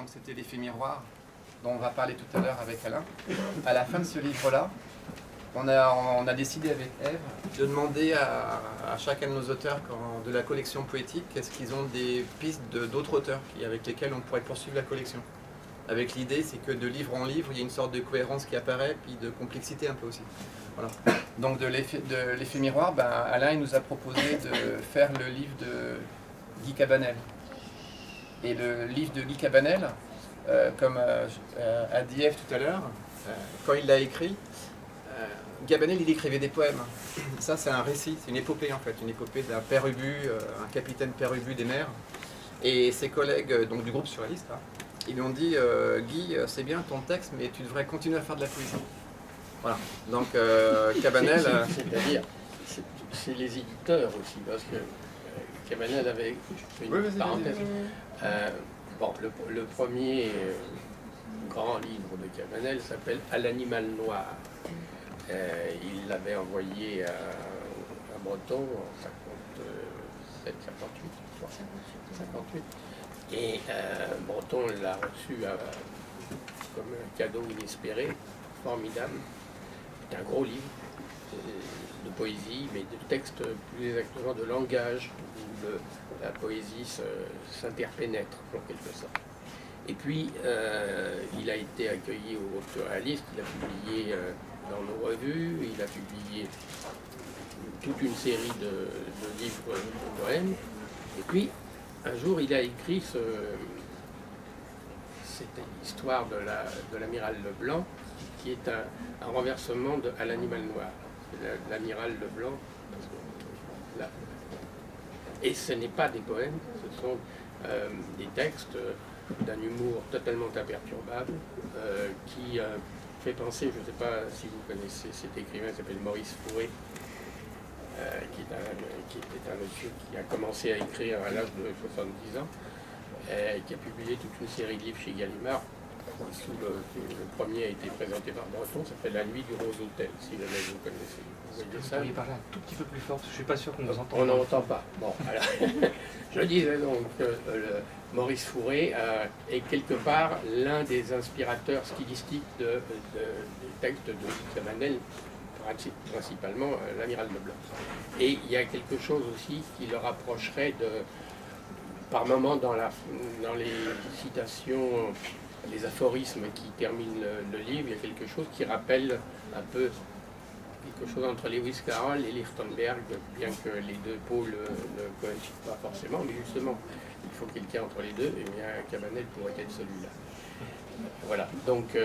donc c'était l'effet miroir, dont on va parler tout à l'heure avec Alain. À la fin de ce livre-là, on a décidé avec Ève de demander à chacun de nos auteurs de la collection poétique, est-ce qu'ils ont des pistes d'autres auteurs avec lesquels on pourrait poursuivre la collection. Avec l'idée, c'est que de livre en livre, il y a une sorte de cohérence qui apparaît, puis de complexité un peu aussi. Voilà. Donc de l'effet miroir, Alain il nous a proposé de faire le livre de Guy Cabanel. Et le livre de Guy Cabanel, comme a dit Ève tout à l'heure, quand il l'a écrit, Cabanel il écrivait des poèmes. Ça c'est un récit, c'est une épopée en fait, une épopée d'un père Ubu, un capitaine père Ubu des mers. Et ses collègues donc, du groupe surréaliste, ils lui ont dit Guy, c'est bien ton texte, mais tu devrais continuer à faire de la poésie. Voilà. Donc Cabanel. C'est-à-dire, c'est les éditeurs aussi, parce que Cabanel avait. Je fais une parenthèse. Bon, le premier grand livre de Cabanel s'appelle À l'animal noir. Il l'avait envoyé à Breton en 57, 58, je crois. 58. Et Breton l'a reçu comme un cadeau inespéré, formidable. C'est un gros livre de poésie, mais de texte, plus exactement de langage, où la poésie s'interpénètre en quelque sorte. Et puis, il a été accueilli au groupe surréaliste, il a publié dans nos revues, il a publié toute une série de livres de poèmes. Et puis, un jour, il a écrit c'était l'histoire de l'amiral Leblanc, qui est un renversement à l'animal noir. L'amiral Leblanc. Et ce n'est pas des poèmes, ce sont des textes d'un humour totalement imperturbable, qui fait penser, je ne sais pas si vous connaissez cet écrivain qui s'appelle Maurice Fauré, qui était un monsieur qui a commencé à écrire à l'âge de 70 ans, qui a publié toute une série de livres chez Gallimard. Le premier a été présenté par Breton, ça s'appelle La nuit du Rose Hôtel, si jamais vous connaissez. Vous voyez ça? Vous pourriez parler un tout petit peu plus fort, je ne suis pas sûr qu'on vous entende. On n'entend pas. Bon, alors, je disais donc que Maurice Fauré est quelque part l'un des inspirateurs stylistiques des textes de Cabanel, principalement l'amiral Leblanc. Et il y a quelque chose aussi qui le rapprocherait par moments dans les citations, les aphorismes qui terminent le livre, il y a quelque chose qui rappelle un peu quelque chose entre Lewis Carroll et Lichtenberg, bien que les deux pôles ne coïncident pas forcément, mais justement, il faut quelqu'un entre les deux, et bien Cabanel pourrait être celui-là. Voilà, donc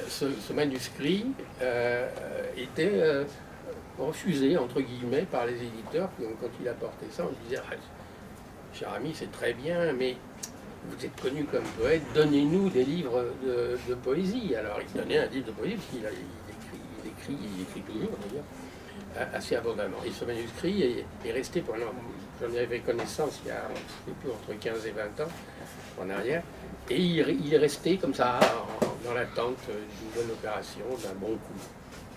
ce manuscrit était refusé, entre guillemets, par les éditeurs. Quand il a porté ça, on disait « Cher ami, c'est très bien, mais vous êtes connu comme poète, donnez-nous des livres de poésie. » Alors il donnait un livre de poésie, parce qu'il il écrit toujours d'ailleurs, assez abondamment. Et ce manuscrit est resté pendant, j'en avais connaissance il y a entre 15 et 20 ans en arrière, et il est resté comme ça, dans l'attente d'une bonne opération, d'un bon coup.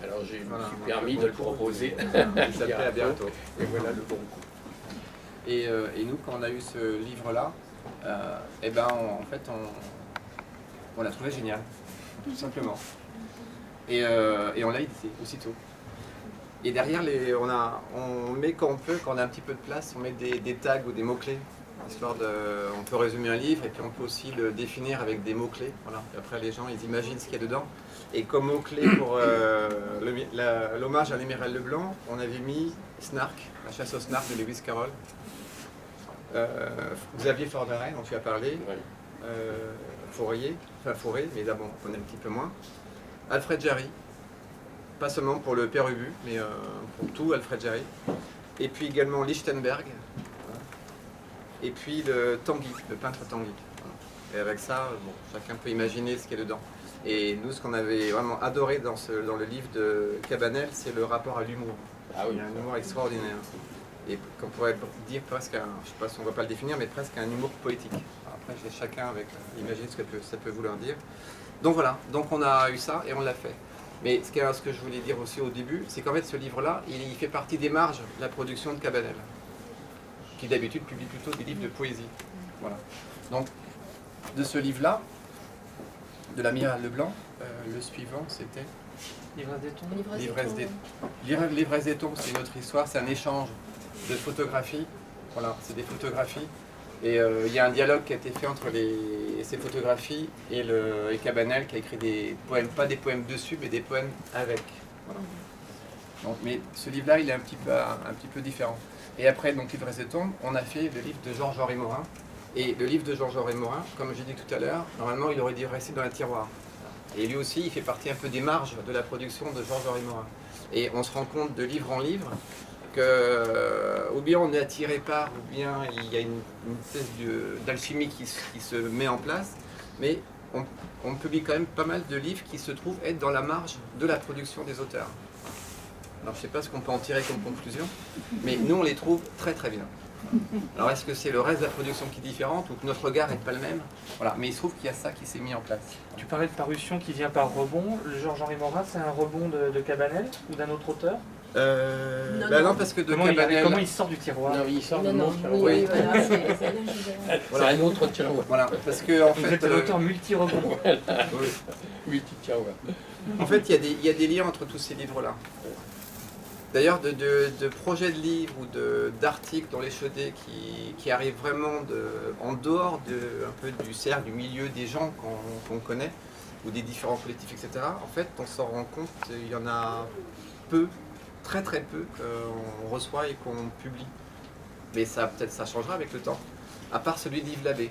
Alors je me suis permis de le proposer. Il s'appelait À bientôt. Et voilà le bon coup. Et nous, quand on a eu ce livre-là, en fait, on l'a trouvé génial, tout simplement. Et on l'a édité aussitôt. Et derrière, on met quand on peut, quand on a un petit peu de place, on met des tags ou des mots-clés. Histoire on peut résumer un livre et puis on peut aussi le définir avec des mots-clés. Voilà. Et après, les gens, ils imaginent ce qu'il y a dedans. Et comme mot-clé pour l'hommage à l'amiral Leblanc, on avait mis Snark, la chasse au Snark de Lewis Carroll. Xavier Forderay, dont tu as parlé. Oui. Fauré, mais d'abord on connaît un petit peu moins. Alfred Jarry, pas seulement pour le père Ubu, mais pour tout Alfred Jarry. Et puis également Lichtenberg. Et puis le Tanguy, le peintre Tanguy. Et avec ça, chacun peut imaginer ce qu'il y a dedans. Et nous, ce qu'on avait vraiment adoré dans le livre de Cabanel, c'est le rapport à l'humour. Ah oui, il y a un humour extraordinaire. Et qu'on pourrait dire presque, je ne sais pas si on ne va pas le définir, mais presque un humour poétique. Après, chacun imagine ce que ça peut vouloir dire. Donc voilà, donc on a eu ça et on l'a fait. Mais ce que je voulais dire aussi au début, c'est qu'en fait ce livre-là, il fait partie des marges de la production de Cabanel, qui d'habitude publie plutôt des livres de poésie. Voilà. Donc de ce livre-là, de l'amiral Leblanc, le suivant c'était L'ivresse des tons. L'ivresse des tons, c'est une autre histoire, c'est un échange de photographies. Voilà, c'est des photographies. Et il y a un dialogue qui a été fait entre ces photographies et Cabanel qui a écrit des poèmes, pas des poèmes dessus, mais des poèmes avec. Voilà. Donc, mais ce livre-là, il est un petit peu différent. Et après, donc, L'ivresse des tombes, on a fait le livre de Georges-Henri Morin. Et le livre de Georges-Henri Morin, comme j'ai dit tout à l'heure, normalement, il aurait dû rester dans un tiroir. Et lui aussi, il fait partie un peu des marges de la production de Georges-Henri Morin. Et on se rend compte de livre en livre que, ou bien on est attiré par, ou bien il y a une espèce d'alchimie qui se met en place, mais on publie quand même pas mal de livres qui se trouvent être dans la marge de la production des auteurs. Alors je ne sais pas ce qu'on peut en tirer comme conclusion, mais nous on les trouve très très bien. Alors est-ce que c'est le reste de la production qui est différente ou que notre regard n'est pas le même? Voilà, mais il se trouve qu'il y a ça qui s'est mis en place. Tu parlais de parution qui vient par rebond. Le Georges-Henri Morin, c'est un rebond de Cabanel ou d'un autre auteur? Non, parce que de Cabanel... Comment il sort du tiroir? Non, il sort de Non, mon tiroir. oui, voilà, C'est un autre tiroir. Voilà, parce que en Vous fait... êtes un auteur multi-rebond. Oui. Multi-tiroir. En fait, il y a des liens entre tous ces livres-là. D'ailleurs, de projets de livres ou d'articles dans les Chaudets qui arrivent vraiment en dehors un peu du cercle, du milieu des gens qu'on connaît, ou des différents collectifs, etc. En fait, on s'en rend compte, il y en a peu, très très peu, qu'on reçoit et qu'on publie. Mais ça, peut-être ça changera avec le temps, à part celui d'Yves Labbé.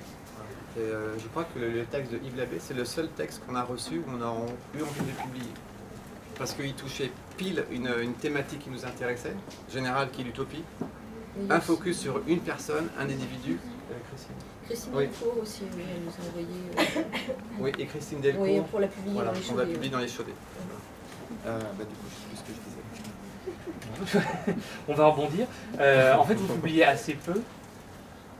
Je crois que le texte de Yves Labbé, c'est le seul texte qu'on a reçu où on a eu envie de publier. Parce qu'il touchait pile une thématique qui nous intéressait, générale qui est l'utopie, un focus sur une personne, un individu. Christine Oui. Delcourt aussi, oui, elle nous a envoyé. Oui, et Christine Delcourt. Oui, pour la publier Voilà, dans les on va Chaudets. publier dans les Chaudets. Du coup, je sais plus ce que je disais. On va rebondir. En fait, vous publiez assez peu.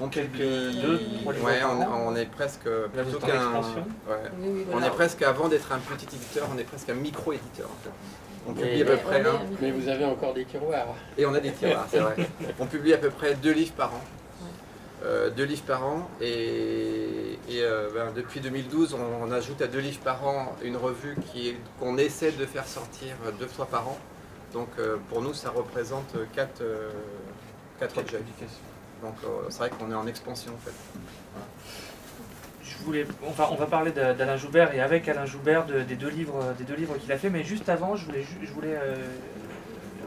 On Quelques publie... 2-3 livres Ouais, par an. on est presque... Là, vous plutôt êtes en qu'un... expansion. Ouais. Oui, On voilà. est presque, avant d'être un petit éditeur, on est presque un micro-éditeur en fait. On publie à Mais- peu près un... Mais vous avez encore des tiroirs. Et on a des tiroirs, c'est vrai. On publie à peu près 2 livres par an. 2 livres par an depuis 2012 on ajoute à 2 livres par an une revue qu'on essaie de faire sortir 2 fois par an. Donc pour nous ça représente 4 objets. Donc c'est vrai qu'on est en expansion en fait. On va parler d'Alain Joubert et avec Alain Joubert des deux livres qu'il a fait, mais juste avant je voulais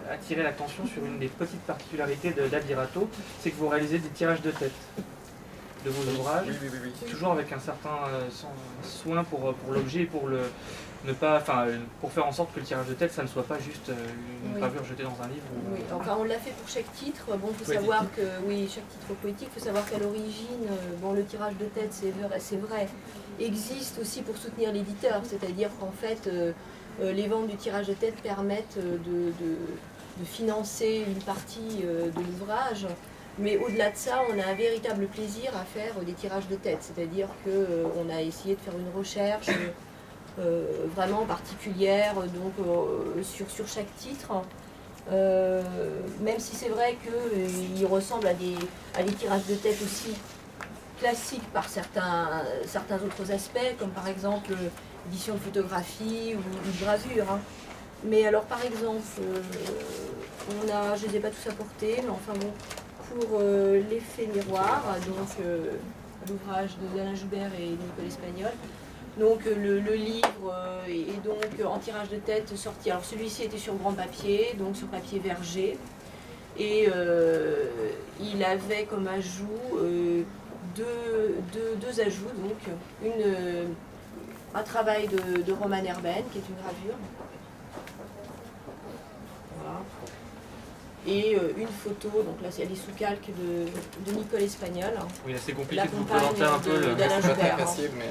attirer l'attention sur une des petites particularités d'Abirato, c'est que vous réalisez des tirages de tête de vos ouvrages, Oui. toujours avec un certain soin pour l'objet et pour pour faire en sorte que le tirage de tête ça ne soit pas juste une Oui. gravure jetée dans un livre. Oui, enfin on l'a fait pour chaque titre. Bon, il faut Poétique. savoir que, oui, chaque titre poétique, il faut savoir qu'à l'origine, bon, le tirage de tête, c'est vrai, existe aussi pour soutenir l'éditeur. C'est-à-dire qu'en fait, les ventes du tirage de tête permettent de financer une partie de l'ouvrage. Mais au-delà de ça, on a un véritable plaisir à faire des tirages de tête. C'est-à-dire qu'on a essayé de faire une recherche vraiment particulière donc, sur chaque titre. Même si c'est vrai qu'il ressemble à des tirages de tête aussi classiques par certains autres aspects, comme par exemple l'édition de photographie ou de gravure. Hein. Mais alors par exemple, je ne les ai pas tous apportés, mais enfin bon, pour l'effet miroir, donc l'ouvrage d'Alain Joubert et Nicole Espagnol. Donc le livre est donc en tirage de tête sorti. Alors celui-ci était sur grand papier, donc sur papier verger. Et il avait comme ajout deux ajouts, donc un travail de Roman Herben, qui est une gravure. Voilà. Et une photo, donc là c'est les sous-calques de Nicole Espagnol. Oui, là c'est compliqué La de vous compagne présenter un peu d'Alain C'est pas très Joubert, hein. facile, mais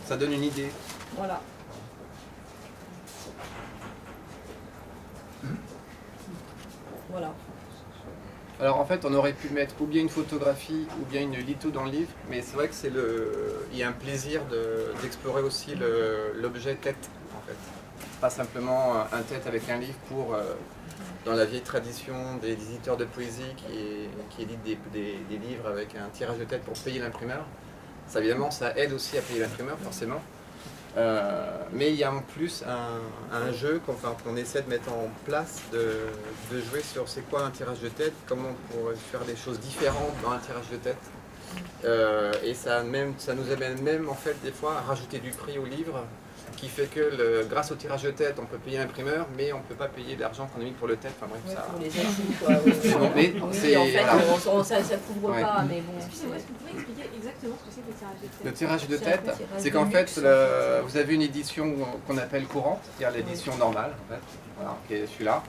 ça donne une idée. Voilà. Voilà. Alors en fait, on aurait pu mettre ou bien une photographie ou bien une litho dans le livre, mais c'est vrai que il y a un plaisir d'explorer aussi l'objet tête en fait. Pas simplement un tête avec un livre pour, dans la vieille tradition des éditeurs de poésie qui éditent des livres avec un tirage de tête pour payer l'imprimeur. Ça, évidemment, ça aide aussi à payer l'imprimeur, forcément. Mais il y a en plus un jeu qu'on essaie de mettre en place, de jouer sur c'est quoi un tirage de tête, comment on pourrait faire des choses différentes dans un tirage de tête. Et ça nous amène même en fait des fois à rajouter du prix au livre, qui fait que grâce au tirage de tête on peut payer l'imprimeur, mais on ne peut pas payer l'argent qu'on a mis pour le tête. Enfin, bref, Ouais, ça... pour les ajouts, quoi. Oui, c'est, en fait, voilà. ça ne couvre Ouais. pas, mais bon. Excusez-moi, est-ce que vous pouvez expliquer exactement ce que c'est que le tirage de tête? Le tirage de C'est tête, un tirage c'est de qu'en fait, luxe, vous avez une édition qu'on appelle courante, c'est-à-dire l'édition normale, en fait, voilà, qui est celui-là,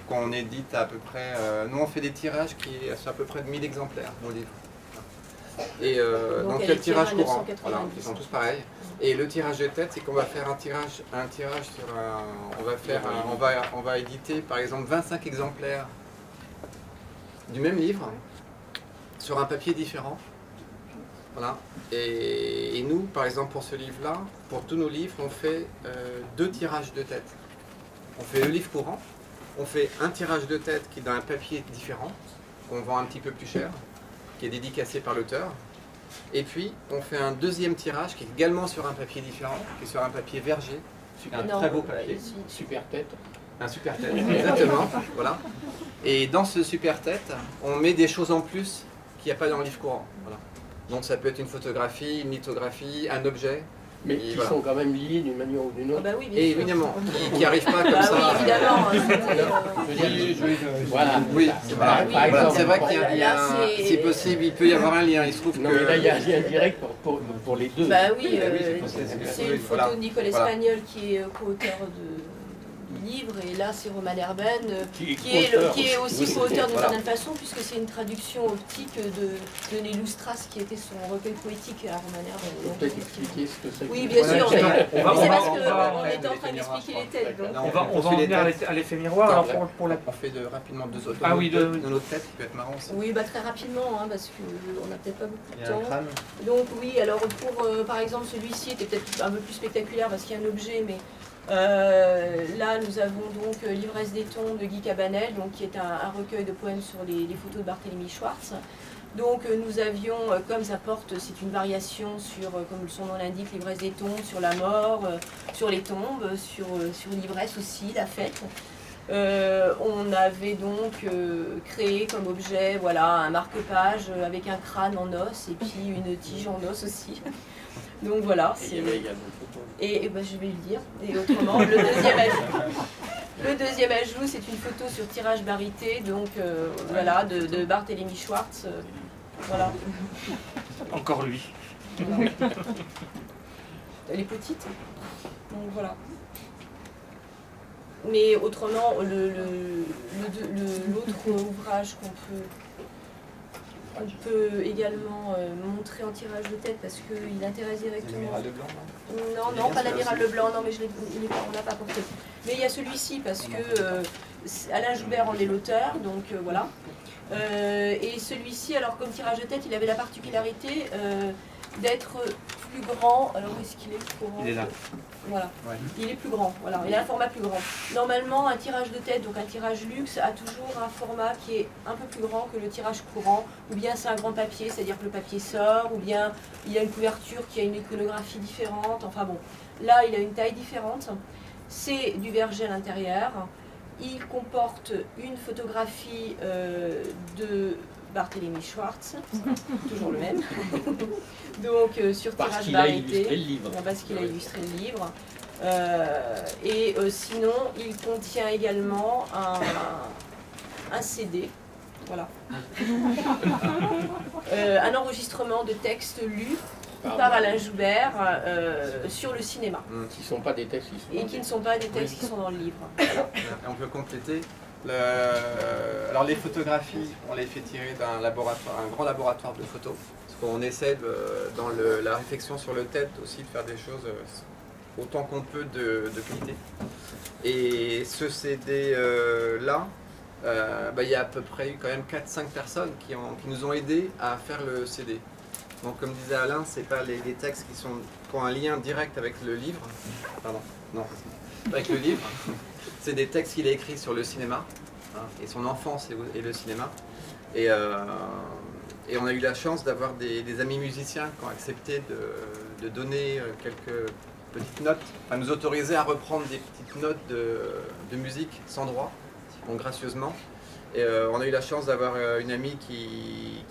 qu'on édite à peu près. Nous, on fait des tirages qui sont à peu près de 1000 exemplaires, nos livres. Et donc il y a le tirage courant, voilà, ils sont tous pareils. Et le tirage de tête, c'est qu'on va faire un tirage sur on va éditer par exemple 25 exemplaires du même livre sur un papier différent. Voilà. Et nous, par exemple, pour ce livre-là, pour tous nos livres, on fait 2 tirages de tête. On fait le livre courant, on fait un tirage de tête qui est dans un papier différent, qu'on vend un petit peu plus cher, qui est dédicacé par l'auteur. Et puis, on fait un deuxième tirage qui est également sur un papier différent, qui est sur un papier verger, un très beau papier. Super tête. Un super tête, exactement. Voilà. Et dans ce super tête, on met des choses en plus qu'il n'y a pas dans le livre courant. Voilà. Donc ça peut être une photographie, une lithographie, un objet. Mais Et qui voilà. sont quand même liés d'une manière ou d'une autre. Ah bah oui, bien Et sûr. évidemment, qui n'arrivent pas comme Bah ça. oui, évidemment. Voilà. Oui, Par voilà. exemple, C'est vrai qu'il y a là, c'est- c'est possible, il peut y avoir un lien. Il se trouve Non, que. mais là, il y a un lien direct pour les deux. Bah oui, c'est une voilà. photo de Nicole Voilà. Espagnol qui est co-auteur du livre, et là c'est Roman Herben Qui est qui est co-auteur. aussi Oui, co-auteur d'une voilà. certaine façon, puisque c'est une traduction optique de Nélustras, qui était son recueil poétique à Roman Herben. Vous pouvez peut-être expliquer ce que c'est. Oui, bien sûr, Voilà, mais on va- c'est on va- parce on qu'on va- était en train d'expliquer les têtes. Donc. Non, On va on en fait les venir têtes. à l'effet miroir. Alors pour la... On fait rapidement 2 autres. Ah oui, de notre tête qui peut être marrant aussi. Oui, bah très rapidement, hein, parce qu'on n'a peut-être pas beaucoup Il de y a un temps. crâne. Donc oui, alors pour par exemple celui-ci était peut-être un peu plus spectaculaire parce qu'il y a un objet, mais là nous avons donc L'ivresse des tombes de Guy Cabanel, donc, qui est un recueil de poèmes sur les photos de Barthélemy Schwartz. Donc nous avions, comme ça porte, c'est une variation sur, comme son nom l'indique, l'ivresse des tombes, sur la mort, sur les tombes, sur l'ivresse aussi, la fête. On avait donc créé comme objet, voilà, un marque-page avec un crâne en os et puis une tige en os aussi. Donc voilà. Et il y avait également une photo. Et ben, je vais le dire. Et autrement, le deuxième ajout, c'est une photo sur tirage barité, donc voilà, de Barthélemy Schwartz. Voilà. Encore lui. Elle est petite. Donc voilà. Mais autrement, l'autre ouvrage qu'on peut également montrer en tirage de tête parce qu'il intéresse directement. L'amiral de blanc, non? Non, pas l'amiral Leblanc, non, mais on l'a pas porté. Mais il y a celui-ci parce que Alain Joubert en est l'auteur, donc voilà. Et celui-ci, alors comme tirage de tête, il avait la particularité d'être plus grand. Alors où est-ce qu'il est, courant? Il est là. Voilà. Ouais. Il est plus grand, voilà. Il a un format plus grand. Normalement, un tirage de tête, donc un tirage luxe, a toujours un format qui est un peu plus grand que le tirage courant, ou bien c'est un grand papier, c'est-à-dire que le papier sort, ou bien il y a une couverture qui a une iconographie différente. Enfin bon, là, il a une taille différente. C'est du verger à l'intérieur. Il comporte une photographie de Barthélemy Schwartz, toujours le même. Donc sur Parce tirage qu'il a illustré barité. le livre. Parce qu'il a illustré le livre. Sinon, il contient également un CD. Voilà. Un enregistrement de textes lus par Alain Joubert sur le cinéma. Qui ne sont pas des textes qui sont. Et qui ne sont pas des textes qui sont dans le livre. Et on peut compléter. Alors les photographies, on les fait tirer d'un laboratoire, un grand laboratoire de photos. Parce qu'on essaie dans la réflexion sur le TED aussi de faire des choses autant qu'on peut de qualité. Et ce CD là, il y a à peu près eu quand même 4-5 personnes qui nous ont aidés à faire le CD. Donc comme disait Alain, c'est pas les textes qui ont un lien direct avec le livre. Pardon, non, avec le livre. C'est des textes qu'il a écrits sur le cinéma, hein, et son enfance et le cinéma. Et on a eu la chance d'avoir des amis musiciens qui ont accepté de donner quelques petites notes, enfin nous autoriser à reprendre des petites notes de musique sans droit, donc gracieusement. Et on a eu la chance d'avoir une amie qui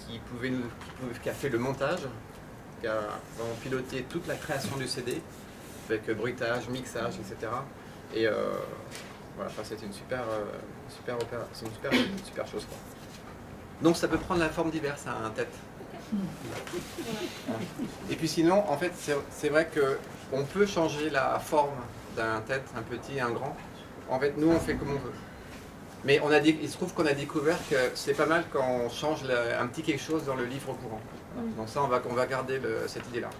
a fait le montage, qui a vraiment piloté toute la création du CD, avec bruitage, mixage, etc. Et voilà, enfin, c'était une super chose, quoi. Donc ça peut prendre la forme diverse, hein, un tête. Et puis sinon, en fait, c'est vrai qu'on peut changer la forme d'un tête, un petit, un grand. En fait, nous, on fait comme on veut. Mais il se trouve qu'on a découvert que c'est pas mal quand on change un petit quelque chose dans le livre courant. Donc ça, on va garder cette idée-là.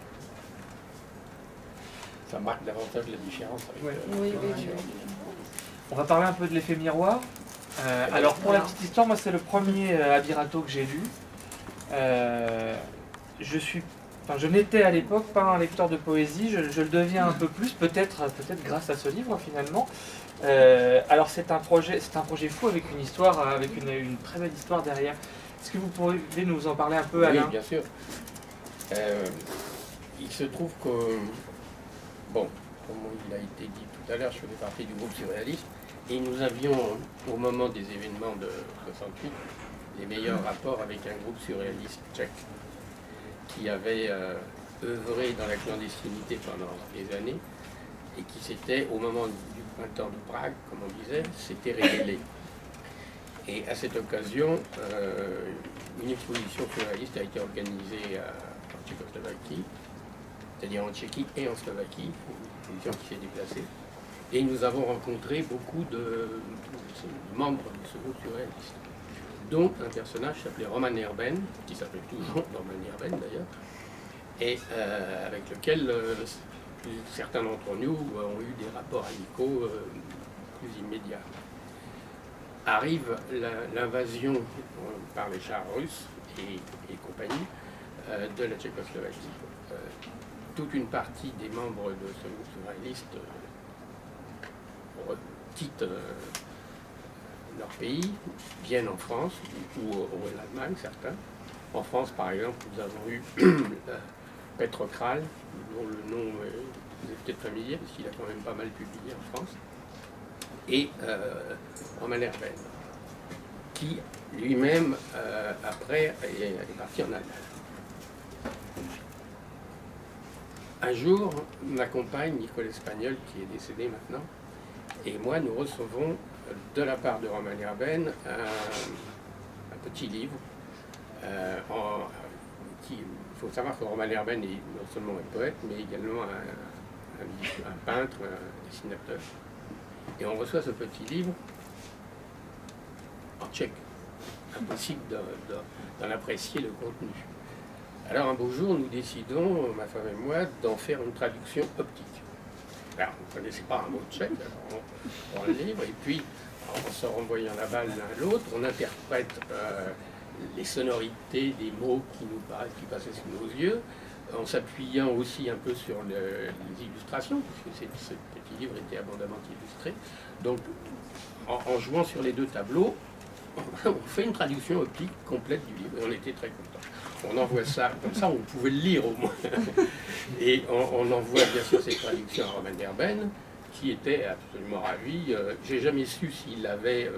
Ça marque davantage la différence avec Oui, oui. On va parler un peu de l'effet miroir. Alors pour la petite histoire, moi c'est le premier Abirato que j'ai lu. Je n'étais à l'époque pas un lecteur de poésie, je le deviens un peu plus, peut-être grâce à ce livre finalement. Alors c'est un projet fou avec une histoire, avec une très belle histoire derrière. Est-ce que vous pourriez nous en parler un peu, Alain ? Oui, bien sûr. Il se trouve que, bon, comme il a été dit tout à l'heure, je faisais partie du groupe surréaliste, et nous avions, au moment des événements de 68, les meilleurs rapports avec un groupe surréaliste tchèque qui avait œuvré dans la clandestinité pendant des années et qui s'était, au moment du printemps de Prague, comme on disait, s'était révélé. Et à cette occasion, une exposition surréaliste a été organisée en Tchécoslovaquie, c'est-à-dire en Tchéquie et en Slovaquie, une exposition qui s'est déplacée. Et nous avons rencontré beaucoup de membres de ce groupe surréaliste, dont un personnage s'appelait Roman Erben, qui s'appelle toujours Roman Erben d'ailleurs, et avec lequel certains d'entre nous ont eu des rapports amicaux plus immédiats. Arrive l'invasion par les chars russes et compagnie de la Tchécoslovaquie. Toute une partie des membres de ce groupe surréaliste quittent leur pays, viennent en France ou en Allemagne, certains. En France, par exemple, nous avons eu Petr Kral, dont le nom vous est peut-être familier, parce qu'il a quand même pas mal publié en France, et Roman Erben, qui lui-même, après, est parti en Allemagne. Un jour, ma compagne, Nicole Espagnol, qui est décédée maintenant, et moi, nous recevons de la part de Roman Erben un petit livre. Il faut savoir que Roman Erben est non seulement un poète, mais également un peintre, un dessinateur. Et on reçoit ce petit livre en tchèque. Impossible d'en apprécier le contenu. Alors un beau jour, nous décidons, ma femme et moi, d'en faire une traduction optique. Alors, on ne connaissait pas un mot de tchèque, alors on prend le livre, et puis, en se renvoyant la balle l'un à l'autre, on interprète les sonorités des mots qui passaient sous nos yeux, en s'appuyant aussi un peu sur les illustrations, puisque ce petit livre était abondamment illustré. Donc, en jouant sur les deux tableaux, on fait une traduction optique complète du livre, et on était très contents. On envoie ça, comme ça on pouvait le lire au moins. Et on envoie bien sûr cette traduction à Roman Erben, qui était absolument ravi. J'ai jamais su s'il avait...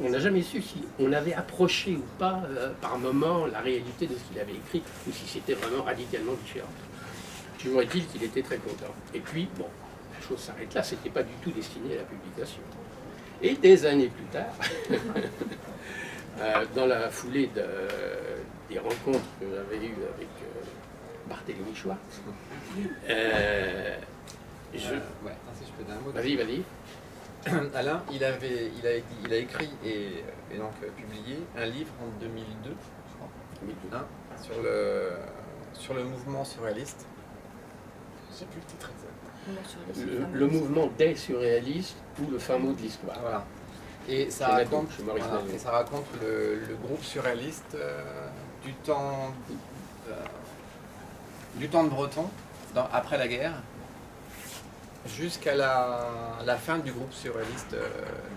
on n'a jamais su si on avait approché ou pas, par moment, la réalité de ce qu'il avait écrit, ou si c'était vraiment radicalement différent. Toujours est-il qu'il était très content. Et puis, bon, la chose s'arrête là, c'était pas du tout destiné à la publication. Et des années plus tard, dans la foulée des rencontres que j'avais eues avec Barthélemy Schwartz, si je peux dire un mot. Vas-y. Alain, il a écrit et donc publié un livre en 2002, je crois, 2002, hein, sur le mouvement surréaliste. Je ne sais plus le titre exact. Le mouvement des surréalistes ou le fin mot de l'histoire. Voilà. Et ça raconte le groupe surréaliste du temps de Breton, après la guerre. jusqu'à la fin du groupe surréaliste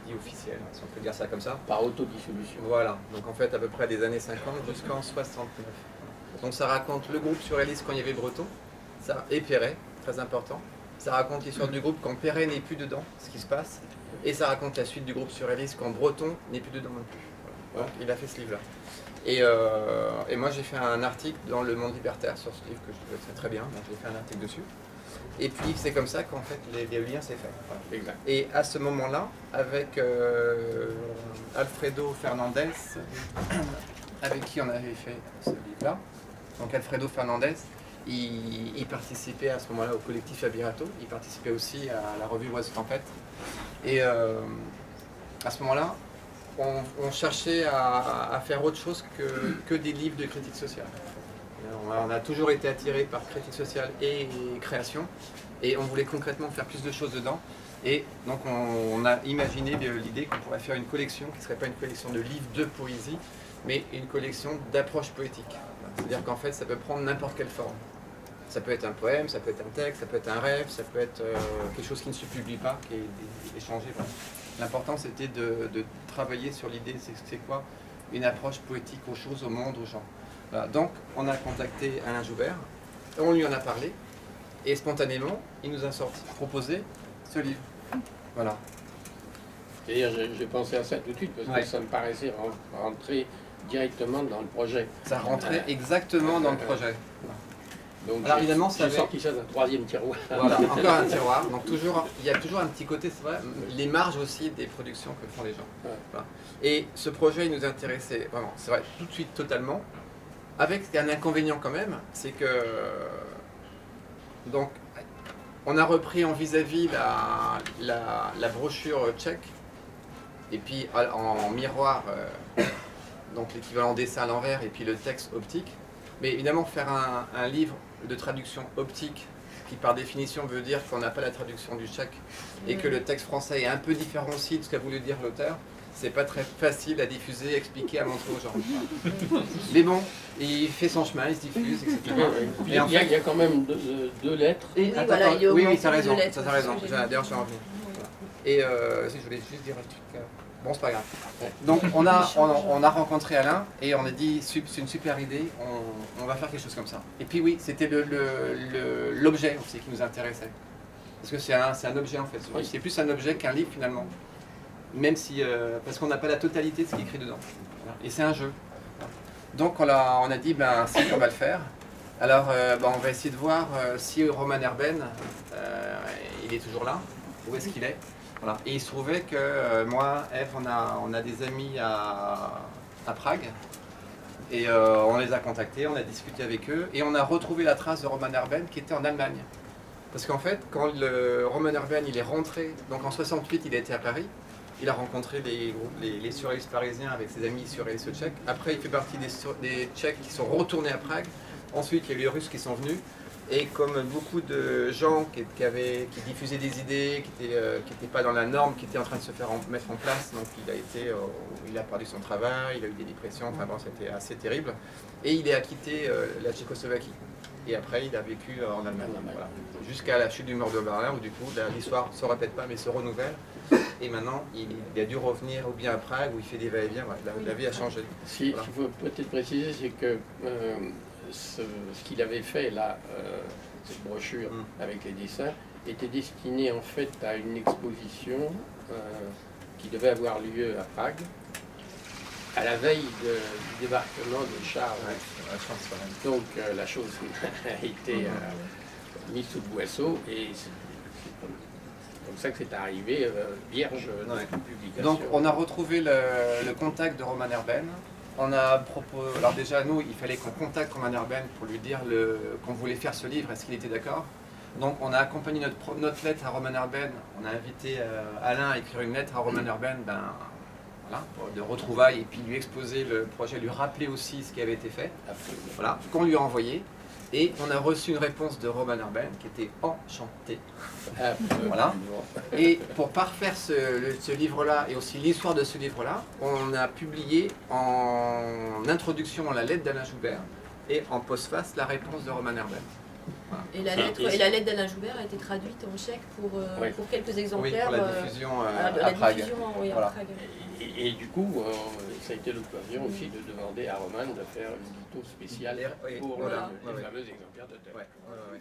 dit officiel, si on peut dire ça comme ça. Par autodissolution. Voilà, donc en fait à peu près des années 50 jusqu'en 69. Donc ça raconte le groupe surréaliste quand il y avait Breton, ça, et Perret, très important. Ça raconte l'histoire du groupe quand Perret n'est plus dedans, ce qui se passe. Et ça raconte la suite du groupe surréaliste quand Breton n'est plus dedans non plus. Voilà. Donc il a fait ce livre-là. Et moi j'ai fait un article dans Le Monde Libertaire sur ce livre que je trouvais très très bien, donc j'ai fait un article dessus. Et puis c'est comme ça qu'en fait les liens s'est fait. Voilà. Exact. Et à ce moment-là, avec Alfredo Fernandez, avec qui on avait fait ce livre-là, donc Alfredo Fernandez, il participait à ce moment-là au collectif Abirato, il participait aussi à la revue Oiseau Tempête. Et à ce moment-là, on cherchait à faire autre chose que des livres de critique sociale. On a toujours été attiré par critique sociale et création, et on voulait concrètement faire plus de choses dedans. Et donc on a imaginé l'idée qu'on pourrait faire une collection qui ne serait pas une collection de livres de poésie, mais une collection d'approches poétiques. C'est-à-dire qu'en fait, ça peut prendre n'importe quelle forme. Ça peut être un poème, ça peut être un texte, ça peut être un rêve, ça peut être quelque chose qui ne se publie pas, qui est échangé. Voilà. L'important, c'était de travailler sur l'idée, c'est quoi une approche poétique aux choses, au monde, aux gens. Voilà. Donc, on a contacté Alain Joubert, on lui en a parlé, et spontanément, il nous a proposé ce livre. Voilà. C'est-à-dire, j'ai pensé à ça tout de suite, parce que ça me paraissait rentrer directement dans le projet. Ça rentrait exactement dans le projet. Donc, alors évidemment, j'ai sorti ça d'un troisième tiroir. Voilà, encore un tiroir. Donc toujours, il y a toujours un petit côté, c'est vrai, les marges aussi des productions que font les gens. Ouais. Voilà. Et ce projet, il nous intéressait vraiment, c'est vrai, tout de suite, totalement. Avec un inconvénient quand même, c'est que donc on a repris en vis-à-vis la brochure tchèque, et puis en miroir, donc l'équivalent dessin à l'envers, et puis le texte optique. Mais évidemment, faire un livre de traduction optique, qui par définition veut dire qu'on n'a pas la traduction du tchèque, et que le texte français est un peu différent aussi de ce qu'a voulu dire l'auteur, c'est pas très facile à diffuser, expliquer, à montrer aux gens. Mais bon, il fait son chemin, il se diffuse, etc. Il y a quand même deux lettres. Et, Oui, voilà, il y a oui, augmenté t'as raison, de lettres, ça t'as raison. c'est ce que j'ai D'ailleurs, je suis revenu. Voilà. Et si je voulais juste dire un truc. Bon, c'est pas grave. Ouais. Donc, on a rencontré Alain et on a dit c'est une super idée, on va faire quelque chose comme ça. Et puis, oui, c'était l'objet aussi qui nous intéressait. Parce que c'est un objet en fait. Oui. C'est plus un objet qu'un livre finalement. Même si. Parce qu'on n'a pas la totalité de ce qui est écrit dedans. Voilà. Et c'est un jeu. Voilà. Donc, on a dit si, on va le faire. Alors, on va essayer de voir si Roman Herben, il est toujours là. Où est-ce qu'il est? Voilà. Et il se trouvait que moi, Eve, on a des amis à Prague. Et on les a contactés, on a discuté avec eux. Et on a retrouvé la trace de Roman Herben qui était en Allemagne. Parce qu'en fait, quand Roman Herben il est rentré, donc en 68, il a été à Paris. Il a rencontré les surréalistes parisiens avec ses amis surréalistes tchèques. Après, il fait partie des Tchèques qui sont retournés à Prague. Ensuite, il y a eu les Russes qui sont venus. Et comme beaucoup de gens qui diffusaient des idées, qui n'étaient pas dans la norme, qui étaient en train de se faire mettre en place, donc il a perdu son travail, il a eu des dépressions, enfin bon, c'était assez terrible. Et il a quitté la Tchécoslovaquie. Et après, il a vécu en Allemagne, voilà. Jusqu'à la chute du mur de Berlin, où du coup, l'histoire ne se répète pas, mais se renouvelle. Et maintenant, il a dû revenir ou bien à Prague, où il fait des va-et-vient, voilà. La vie a changé. Ce qu'il faut peut-être préciser, c'est que ce qu'il avait fait là, cette brochure avec les dessins, était destiné en fait à une exposition qui devait avoir lieu à Prague, à la veille du débarquement de Charles. Donc la chose a été mise sous le boisseau et c'est comme ça que c'est arrivé, vierge de publication. Donc on a retrouvé le contact de Roman Herben. On a proposé, alors déjà nous, il fallait qu'on contacte Roman Herben pour lui dire qu'on voulait faire ce livre, est-ce qu'il était d'accord? Donc on a accompagné notre lettre à Roman Herben, on a invité Alain à écrire une lettre à Roman Herben, voilà, de retrouvailles, et puis lui exposer le projet, lui rappeler aussi ce qui avait été fait, voilà, qu'on lui a envoyé. Et on a reçu une réponse de Roman Herben qui était enchanté. Voilà. Et pour parfaire ce livre-là et aussi l'histoire de ce livre-là, on a publié en introduction la lettre d'Alain Joubert et en postface la réponse de Roman Herben. Et la lettre d'Alain Joubert a été traduite en tchèque pour quelques Oui, exemplaires. pour la diffusion la à Prague. diffusion, oui, Voilà. à Prague. Et du coup, ça a été l'occasion aussi de demander à Roman de faire une édito spéciale Oui, pour voilà. les Ouais, ouais. fameux exemplaires de texte. Ouais, ouais, ouais.